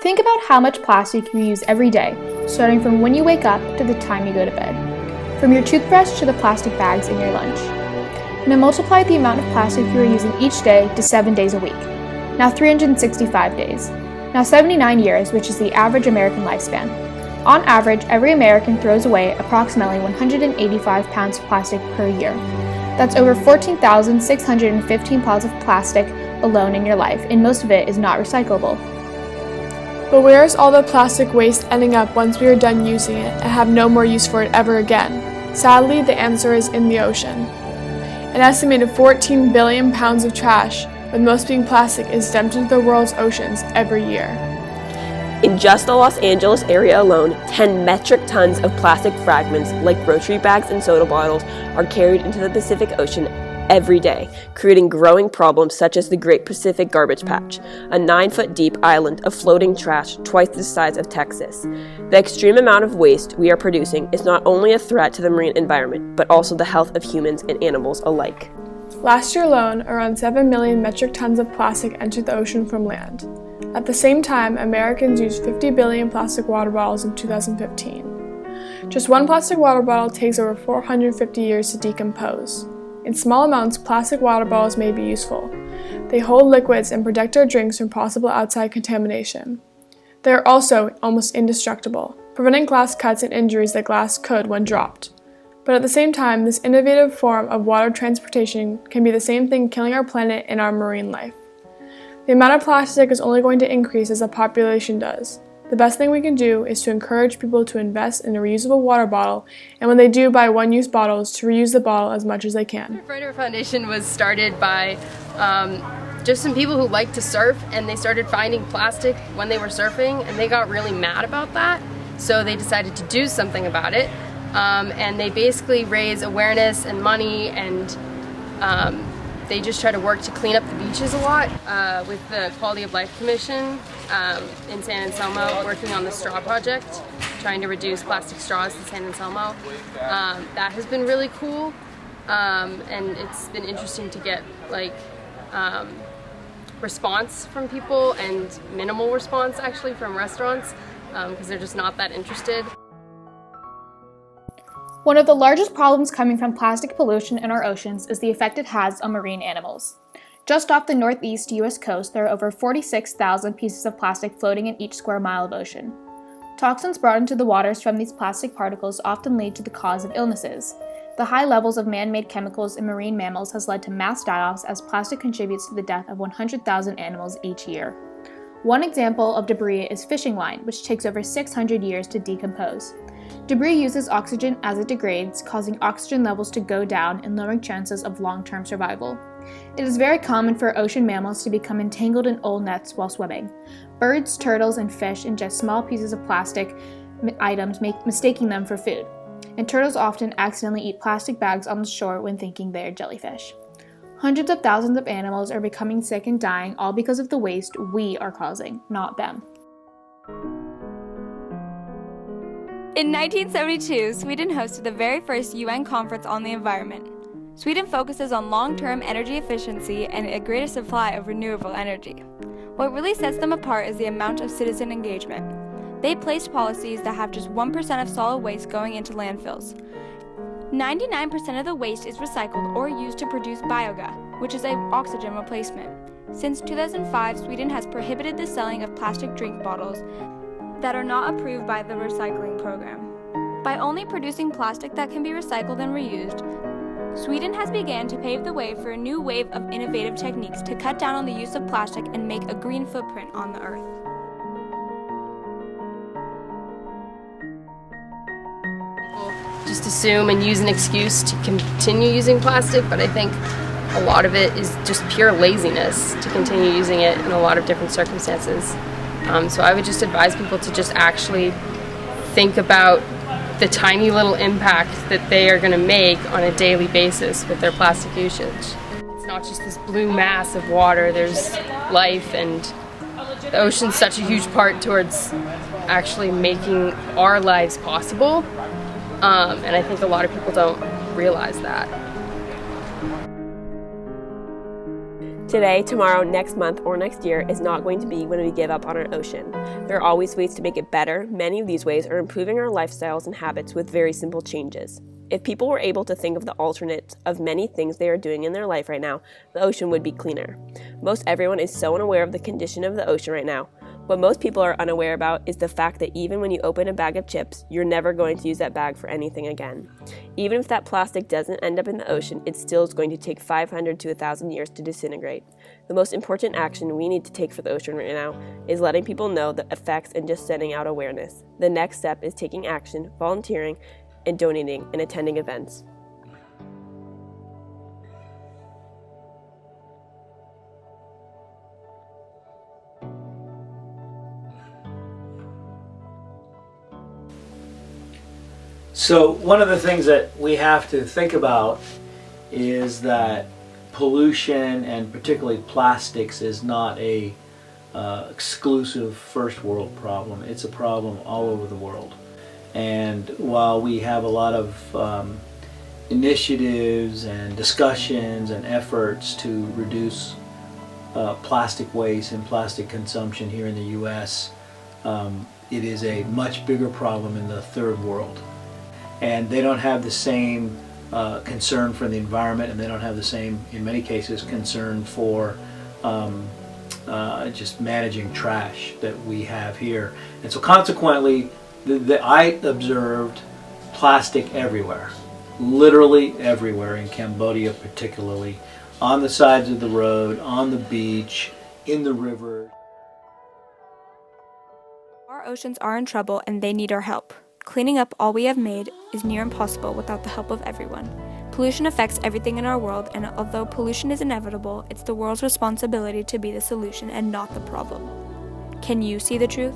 Think about how much plastic you use every day, starting from when you wake up to the time you go to bed. From your toothbrush to the plastic bags in your lunch. Now multiply the amount of plastic you are using each day to 7 days a week. Now 365 days. Now 79 years, which is the average American lifespan. On average, every American throws away approximately 185 pounds of plastic per year. That's over 14,615 pounds of plastic alone in your life, and most of it is not recyclable. But where is all the plastic waste ending up once we are done using it and have no more use for it ever again? Sadly, the answer is in the ocean. An estimated 14 billion pounds of trash, with most being plastic, is dumped into the world's oceans every year. In just the Los Angeles area alone, 10 metric tons of plastic fragments, like grocery bags and soda bottles, are carried into the Pacific Ocean every day, creating growing problems such as the Great Pacific Garbage Patch, a 9-foot deep island of floating trash twice the size of Texas. The extreme amount of waste we are producing is not only a threat to the marine environment, but also the health of humans and animals alike. Last year alone, around 7 million metric tons of plastic entered the ocean from land. At the same time, Americans used 50 billion plastic water bottles in 2015. Just one plastic water bottle takes over 450 years to decompose. In small amounts, plastic water bottles may be useful. They hold liquids and protect our drinks from possible outside contamination. They are also almost indestructible, preventing glass cuts and injuries that glass could when dropped. But at the same time, this innovative form of water transportation can be the same thing killing our planet and our marine life. The amount of plastic is only going to increase as the population does. The best thing we can do is to encourage people to invest in a reusable water bottle, and when they do buy one-use bottles, to reuse the bottle as much as they can. Freighters Foundation was started by just some people who like to surf, and they started finding plastic when they were surfing, and they got really mad about that, so they decided to do something about it, and they basically raise awareness and money, and they just try to work to clean up the beaches a lot with the Quality of Life Commission in San Anselmo, working on the straw project, trying to reduce plastic straws in San Anselmo. That has been really cool, and it's been interesting to get response from people, and minimal response actually from restaurants, because they're just not that interested. One of the largest problems coming from plastic pollution in our oceans is the effect it has on marine animals. Just off the northeast U.S. coast, there are over 46,000 pieces of plastic floating in each square mile of ocean. Toxins brought into the waters from these plastic particles often lead to the cause of illnesses. The high levels of man-made chemicals in marine mammals has led to mass die-offs, as plastic contributes to the death of 100,000 animals each year. One example of debris is fishing line, which takes over 600 years to decompose. Debris uses oxygen as it degrades, causing oxygen levels to go down and lowering chances of long-term survival. It is very common for ocean mammals to become entangled in old nets while swimming. Birds, turtles, and fish ingest small pieces of plastic items, mistaking them for food. And turtles often accidentally eat plastic bags on the shore when thinking they are jellyfish. Hundreds of thousands of animals are becoming sick and dying, all because of the waste we are causing, not them. In 1972, Sweden hosted the very first UN conference on the environment. Sweden focuses on long-term energy efficiency and a greater supply of renewable energy. What really sets them apart is the amount of citizen engagement. They placed policies that have just 1% of solid waste going into landfills. 99% of the waste is recycled or used to produce biogas, which is an oxygen replacement. Since 2005, Sweden has prohibited the selling of plastic drink bottles that are not approved by the recycling program. By only producing plastic that can be recycled and reused, Sweden has begun to pave the way for a new wave of innovative techniques to cut down on the use of plastic and make a green footprint on the earth. People just assume and use an excuse to continue using plastic, but I think a lot of it is just pure laziness to continue using it in a lot of different circumstances. So I would just advise people to just actually think about the tiny little impact that they are going to make on a daily basis with their plastic usage. It's not just this blue mass of water, there's life, and the ocean's such a huge part towards actually making our lives possible, and I think a lot of people don't realize that. Today, tomorrow, next month, or next year is not going to be when we give up on our ocean. There are always ways to make it better. Many of these ways are improving our lifestyles and habits with very simple changes. If people were able to think of the alternates of many things they are doing in their life right now, the ocean would be cleaner. Most everyone is so unaware of the condition of the ocean right now. What most people are unaware about is the fact that even when you open a bag of chips, you're never going to use that bag for anything again. Even if that plastic doesn't end up in the ocean, it still is going to take 500 to 1,000 years to disintegrate. The most important action we need to take for the ocean right now is letting people know the effects and just sending out awareness. The next step is taking action, volunteering, and donating and attending events. So one of the things that we have to think about is that pollution, and particularly plastics, is not a exclusive first world problem. It's a problem all over the world. And while we have a lot of initiatives and discussions and efforts to reduce plastic waste and plastic consumption here in the U.S., it is a much bigger problem in the third world. And they don't have the same concern for the environment, and they don't have the same, in many cases, concern for just managing trash that we have here. And so consequently, I observed plastic everywhere, literally everywhere, in Cambodia particularly, on the sides of the road, on the beach, in the river. Our oceans are in trouble and they need our help. Cleaning up all we have made is near impossible without the help of everyone. Pollution affects everything in our world, and although pollution is inevitable, it's the world's responsibility to be the solution and not the problem. Can you see the truth?